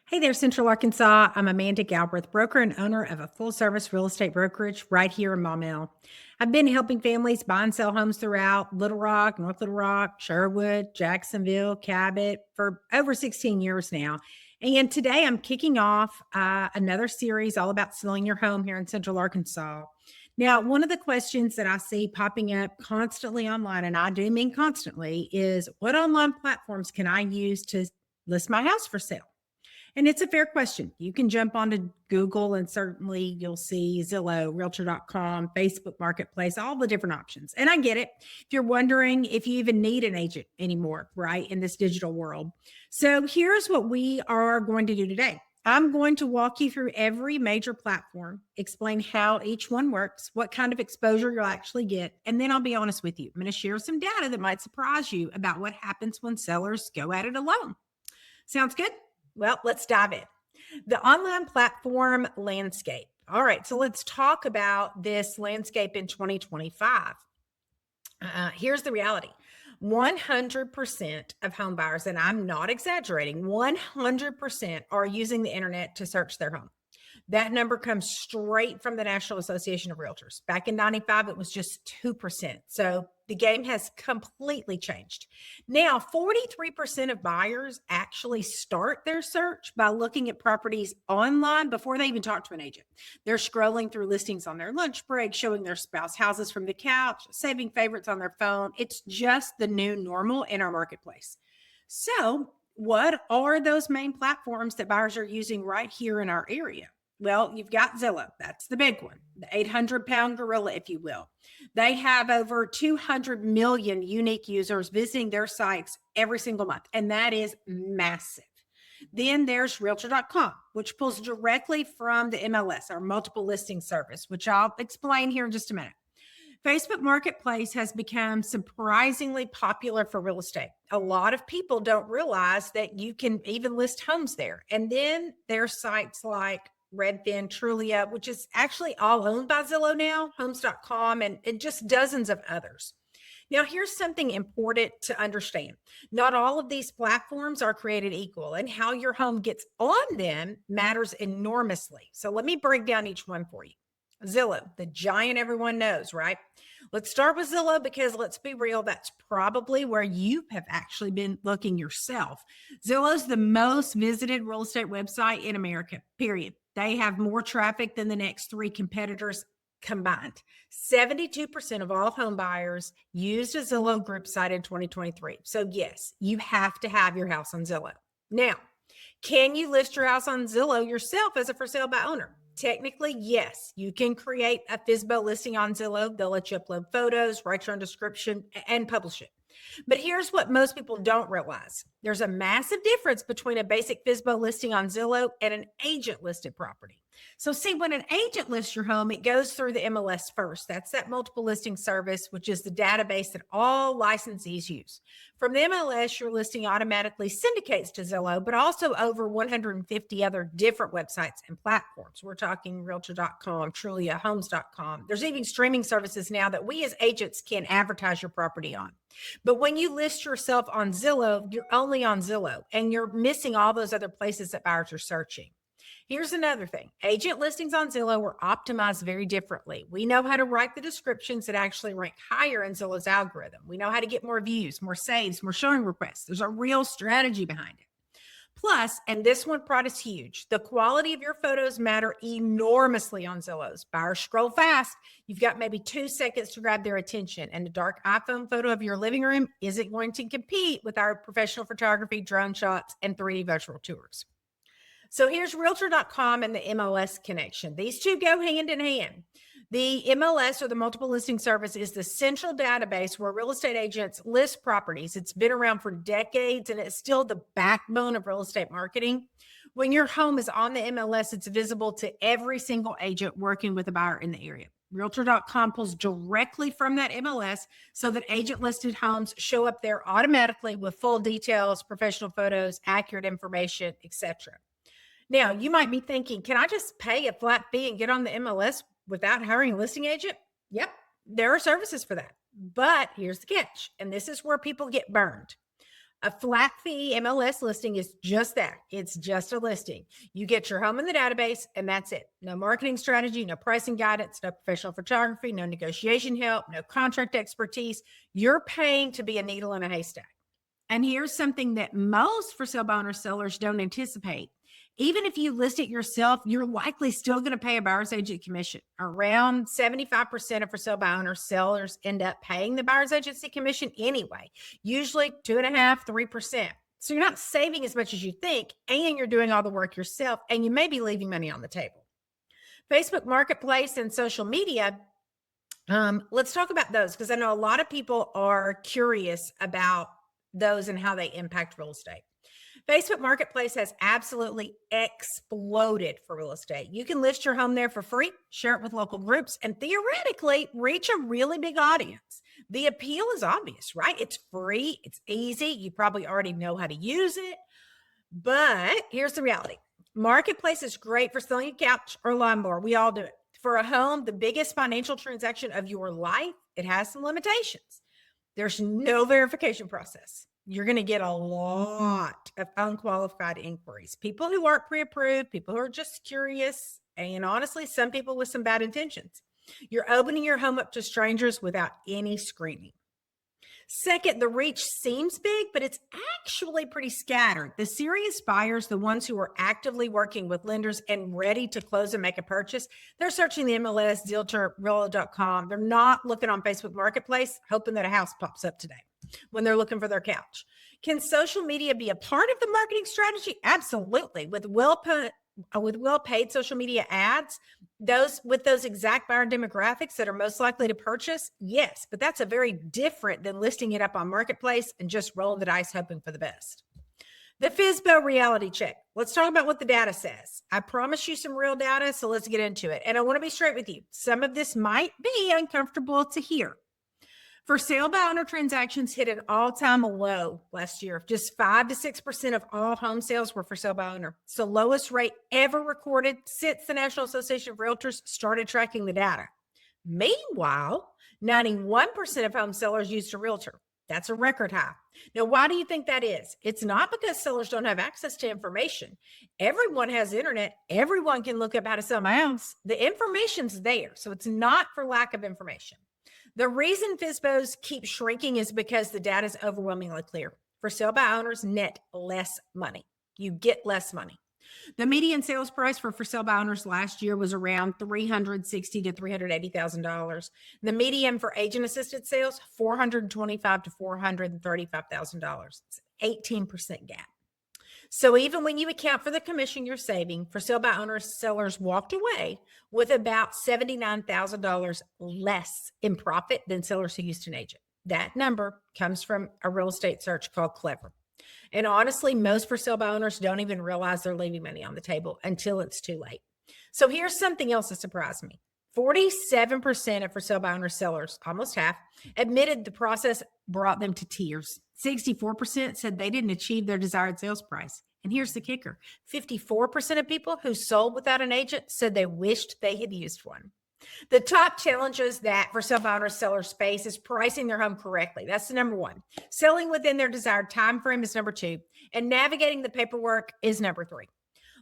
Hey there, Central Arkansas. I'm Amanda Galbraith, broker and owner of a full service real estate brokerage right here in Maumelle. I've been helping families buy and sell homes throughout Little Rock, North Little Rock, Sherwood, Jacksonville, Cabot for over 16 years now. And today I'm kicking off another series all about selling your home here in Central Arkansas. Now, one of the questions that I see popping up constantly online, and I do mean constantly, is what online platforms can I use to list my house for sale? And it's a fair question. You can jump onto Google and certainly you'll see Zillow, Realtor.com, Facebook Marketplace, all the different options. And I get it. If you're wondering if you even need an agent anymore, right, in this digital world. So here's what we are going to do today. I'm going to walk you through every major platform, explain how each one works, what kind of exposure you'll actually get, and then I'll be honest with you. I'm going to share some data that might surprise you about what happens when sellers go at it alone. Sounds good? Well, let's dive in. The online platform landscape. All right, so let's talk about this landscape in 2025. Here's the reality. 100% of home buyers, and I'm not exaggerating, 100% are using the internet to search their home. That number comes straight from the National Association of Realtors. Back in 95, it was just 2%. So the game has completely changed. Now, 43% of buyers actually start their search by looking at properties online before they even talk to an agent. They're scrolling through listings on their lunch break, showing their spouse houses from the couch, saving favorites on their phone. It's just the new normal in our marketplace. So, what are those main platforms that buyers are using right here in our area? Well, you've got Zillow. That's the big one, the 800-pound gorilla, if you will. They have over 200 million unique users visiting their sites every single month, and that is massive. Then there's Realtor.com, which pulls directly from the MLS, our multiple listing service, which I'll explain here in just a minute. Facebook Marketplace has become surprisingly popular for real estate. A lot of people don't realize that you can even list homes there. And then there's sites like Redfin, Trulia, which is actually all owned by Zillow now, homes.com, and just dozens of others. Now, here's something important to understand. Not all of these platforms are created equal, and how your home gets on them matters enormously. So let me break down each one for you. Zillow, the giant everyone knows, right? Let's start with Zillow because let's be real, that's probably where you have actually been looking yourself. Zillow's the most visited real estate website in America, period. They have more traffic than the next three competitors combined. 72% of all home buyers used a Zillow group site in 2023. So yes, you have to have your house on Zillow. Now, can you list your house on Zillow yourself as a for sale by owner? Technically, yes. You can create a FSBO listing on Zillow. They'll let you upload photos, write your own description, and publish it. But here's what most people don't realize. There's a massive difference between a basic FSBO listing on Zillow and an agent listed property. So see, when an agent lists your home, it goes through the MLS first. That's that multiple listing service, which is the database that all licensees use. From the MLS, your listing automatically syndicates to Zillow, but also over 150 other different websites and platforms. We're talking Realtor.com, Trulia, Homes.com. There's even streaming services now that we as agents can advertise your property on. But when you list yourself on Zillow, you're only on Zillow and you're missing all those other places that buyers are searching. Here's another thing. Agent listings on Zillow are optimized very differently. We know how to write the descriptions that actually rank higher in Zillow's algorithm. We know how to get more views, more saves, more showing requests. There's a real strategy behind it. Plus, and this one part is huge, the quality of your photos matter enormously on Zillow's. Buyers scroll fast. You've got maybe 2 seconds to grab their attention, and a dark iPhone photo of your living room isn't going to compete with our professional photography, drone shots, and 3D virtual tours. So here's Realtor.com and the MLS connection. These two go hand in hand. The MLS, or the multiple listing service, is the central database where real estate agents list properties. It's been around for decades and it's still the backbone of real estate marketing. When your home is on the MLS, it's visible to every single agent working with a buyer in the area. Realtor.com pulls directly from that MLS so that agent listed homes show up there automatically with full details, professional photos, accurate information, etc. Now, you might be thinking, can I just pay a flat fee and get on the MLS without hiring a listing agent? Yep, there are services for that. But here's the catch, and this is where people get burned. A flat fee MLS listing is just that. It's just a listing. You get your home in the database and that's it. No marketing strategy, no pricing guidance, no professional photography, no negotiation help, no contract expertise. You're paying to be a needle in a haystack. And here's something that most for sale by owner sellers don't anticipate. Even if you list it yourself, you're likely still going to pay a buyer's agent commission. Around 75% of for sale by owner sellers end up paying the buyer's agency commission anyway, usually 2.5%, 3%. So you're not saving as much as you think, and you're doing all the work yourself, and you may be leaving money on the table. Facebook Marketplace and social media. Let's talk about those because I know a lot of people are curious about those and how they impact real estate. Facebook Marketplace has absolutely exploded for real estate. You can list your home there for free, share it with local groups, and theoretically reach a really big audience. The appeal is obvious, right? It's free, it's easy. You probably already know how to use it. But here's the reality. Marketplace is great for selling a couch or lawnmower. We all do it. For a home, the biggest financial transaction of your life, it has some limitations. There's no verification process. You're going to get a lot of unqualified inquiries. People who aren't pre-approved, people who are just curious, and honestly, some people with some bad intentions. You're opening your home up to strangers without any screening. Second, the reach seems big, but it's actually pretty scattered. The serious buyers, the ones who are actively working with lenders and ready to close and make a purchase, they're searching the MLS, Realtor, Realtor.com. They're not looking on Facebook Marketplace, hoping that a house pops up today when they're looking for their couch. Can social media be a part of the marketing strategy? Absolutely. With well-paid social media ads, those with those exact buyer demographics that are most likely to purchase, yes, but that's a very different than listing it up on Marketplace and just rolling the dice hoping for the best. The FSBO reality check. Let's talk about what the data says. I promise you some real data, so let's get into it. And I want to be straight with you. Some of this might be uncomfortable to hear. For sale by owner transactions hit an all-time low last year. Just 5 to 6% of all home sales were for sale by owner. It's the lowest rate ever recorded since the National Association of Realtors started tracking the data. Meanwhile, 91% of home sellers used a realtor. That's a record high. Now, why do you think that is? It's not because sellers don't have access to information. Everyone has internet. Everyone can look up how to sell my house. The information's there, so it's not for lack of information. The reason FSBOs keep shrinking is because the data is overwhelmingly clear. For sale by owners, net less money. You get less money. The median sales price for sale by owners last year was around $360,000 to $380,000. The median for agent-assisted sales, $425,000 to $435,000. It's an 18% gap. So even when you account for the commission you're saving, for sale by owners, sellers walked away with about $79,000 less in profit than sellers who used an agent. That number comes from a real estate search called Clever. And honestly, most for sale by owners don't even realize they're leaving money on the table until it's too late. So here's something else that surprised me. 47% of for sale by owner sellers, almost half, admitted the process brought them to tears. 64% said they didn't achieve their desired sales price. And here's the kicker. 54% of people who sold without an agent said they wished they had used one. The top challenges that for sale by owner sellers face is pricing their home correctly. That's the number one. Selling within their desired time frame is number two. And navigating the paperwork is number three.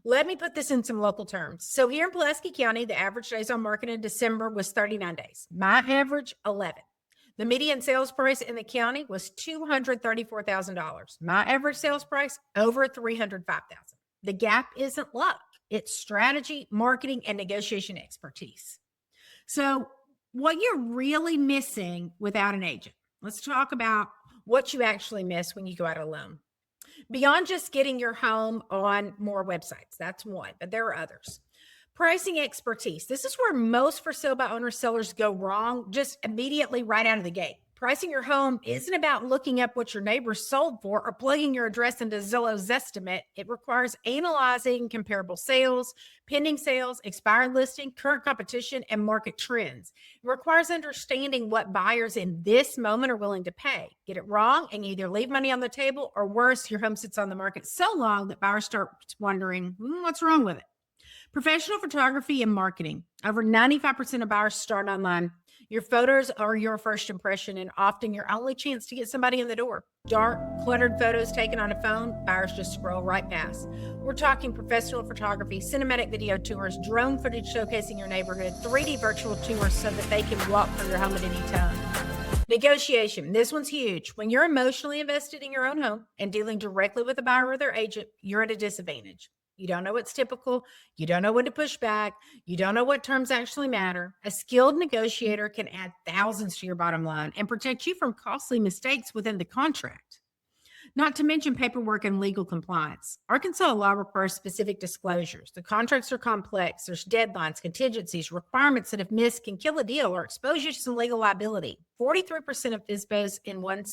Let me put this in some local terms. So here in Pulaski County, the average days on market in December was 39 days. My average, 11. The median sales price in the county was $234,000. My average sales price, over $305,000. The gap isn't luck. It's strategy, marketing, and negotiation expertise. So what you're really missing without an agent, let's talk about what you actually miss when you go out alone. Beyond just getting your home on more websites, that's one, but there are others. Pricing expertise. This is where most for sale by owner sellers go wrong just immediately right out of the gate. Pricing your home isn't about looking up what your neighbors sold for or plugging your address into Zillow's Zestimate. It requires analyzing comparable sales, pending sales, expired listing, current competition, and market trends. It requires understanding what buyers in this moment are willing to pay. Get it wrong and you either leave money on the table or worse, your home sits on the market so long that buyers start wondering, what's wrong with it? Professional photography and marketing. Over 95% of buyers start online. Your photos are your first impression and often your only chance to get somebody in the door. Dark, cluttered photos taken on a phone, buyers just scroll right past. We're talking professional photography, cinematic video tours, drone footage showcasing your neighborhood, 3D virtual tours so that they can walk through your home at any time. Negotiation. This one's huge. When you're emotionally invested in your own home and dealing directly with a buyer or their agent, you're at a disadvantage. You don't know what's typical. You don't know when to push back. You don't know what terms actually matter. A skilled negotiator can add thousands to your bottom line and protect you from costly mistakes within the contract. Not to mention paperwork and legal compliance. Arkansas law requires specific disclosures. The contracts are complex. There's deadlines, contingencies, requirements that if missed can kill a deal or expose you to some legal liability. 43% of FSBOs in one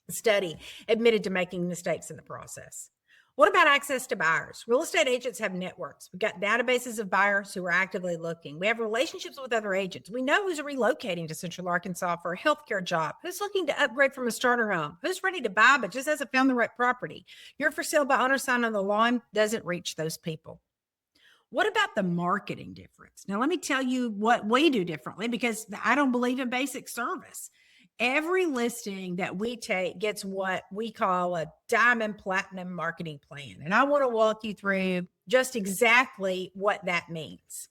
study admitted to making mistakes in the process. What about access to buyers? Real estate agents have networks. We've got databases of buyers who are actively looking. We have relationships with other agents. We know who's relocating to Central Arkansas for a healthcare job, who's looking to upgrade from a starter home, who's ready to buy but just hasn't found the right property. Your for sale by owner sign on the lawn doesn't reach those people. What about the marketing difference? Now, let me tell you what we do differently because I don't believe in basic service. Every listing that we take gets what we call a diamond platinum marketing plan. And I want to walk you through just exactly what that means.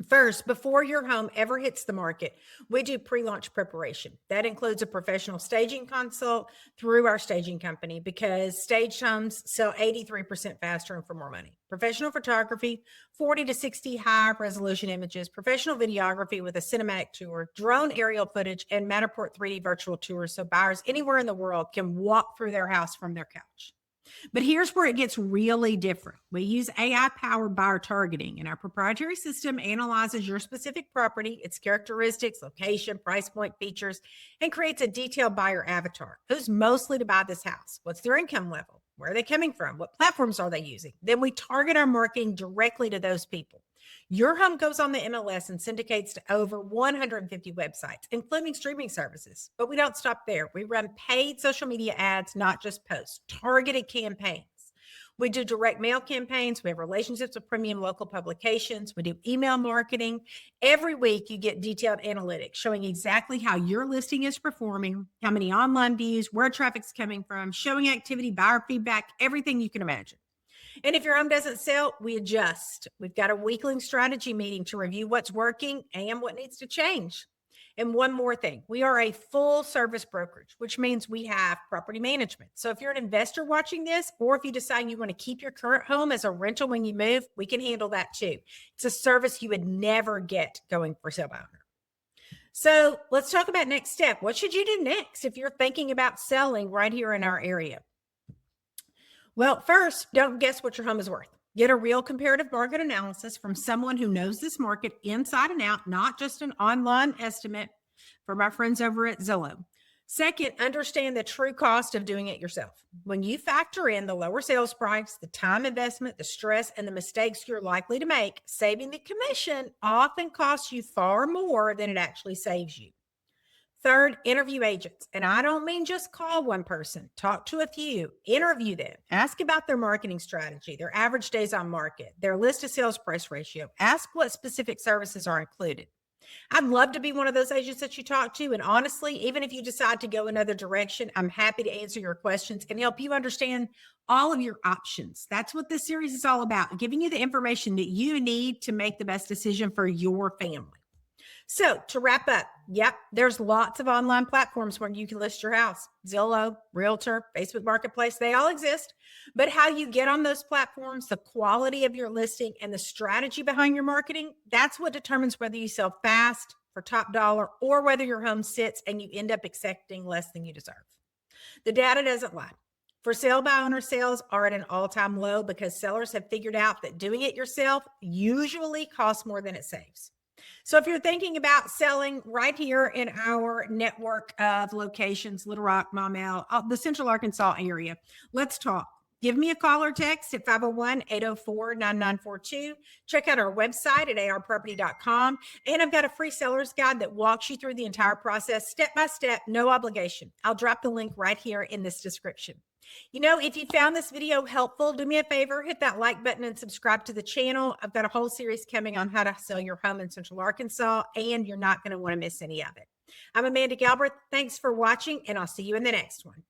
First, before your home ever hits the market, we do pre-launch preparation. That includes a professional staging consult through our staging company because staged homes sell 83% faster and for more money. Professional photography, 40 to 60 high resolution images, professional videography with a cinematic tour, drone aerial footage, and Matterport 3D virtual tours so buyers anywhere in the world can walk through their house from their couch. But here's where it gets really different. We use AI-powered buyer targeting, and our proprietary system analyzes your specific property, its characteristics, location, price point, features, and creates a detailed buyer avatar. Who's mostly to buy this house? What's their income level? Where are they coming from? What platforms are they using? Then we target our marketing directly to those people. Your home goes on the MLS and syndicates to over 150 websites, including streaming services. But we don't stop there. We run paid social media ads, not just posts, targeted campaigns. We do direct mail campaigns. We have relationships with premium local publications. We do email marketing. Every week, you get detailed analytics showing exactly how your listing is performing, how many online views, where traffic's coming from, showing activity, buyer feedback, everything you can imagine. And if your home doesn't sell, we adjust. We've got a weekly strategy meeting to review what's working and what needs to change. And one more thing, we are a full service brokerage, which means we have property management. So if you're an investor watching this, or if you decide you want to keep your current home as a rental when you move, we can handle that too. It's a service you would never get going for sale by owner. So let's talk about next step. What should you do next if you're thinking about selling right here in our area? Well, first, don't guess what your home is worth. Get a real comparative market analysis from someone who knows this market inside and out, not just an online estimate from our friends over at Zillow. Second, understand the true cost of doing it yourself. When you factor in the lower sales price, the time investment, the stress, and the mistakes you're likely to make, saving the commission often costs you far more than it actually saves you. Third, interview agents. And I don't mean just call one person, talk to a few, interview them, ask about their marketing strategy, their average days on market, their list to sales price ratio, ask what specific services are included. I'd love to be one of those agents that you talk to. And honestly, even if you decide to go another direction, I'm happy to answer your questions and help you understand all of your options. That's what this series is all about, giving you the information that you need to make the best decision for your family. So to wrap up, yep, there's lots of online platforms where you can list your house. Zillow, Realtor, Facebook Marketplace, they all exist. But how you get on those platforms, the quality of your listing, and the strategy behind your marketing, that's what determines whether you sell fast for top dollar or whether your home sits and you end up accepting less than you deserve. The data doesn't lie. For sale by owner sales are at an all-time low because sellers have figured out that doing it yourself usually costs more than it saves. So if you're thinking about selling right here in our network of locations, Little Rock, Maumelle, the Central Arkansas area, let's talk. Give me a call or text at 501-804-9942. Check out our website at arproperty.com. And I've got a free seller's guide that walks you through the entire process, step by step, no obligation. I'll drop the link right here in this description. If you found this video helpful, do me a favor, hit that like button and subscribe to the channel. I've got a whole series coming on how to sell your home in Central Arkansas, and you're not going to want to miss any of it. I'm Amanda Galbraith. Thanks for watching, and I'll see you in the next one.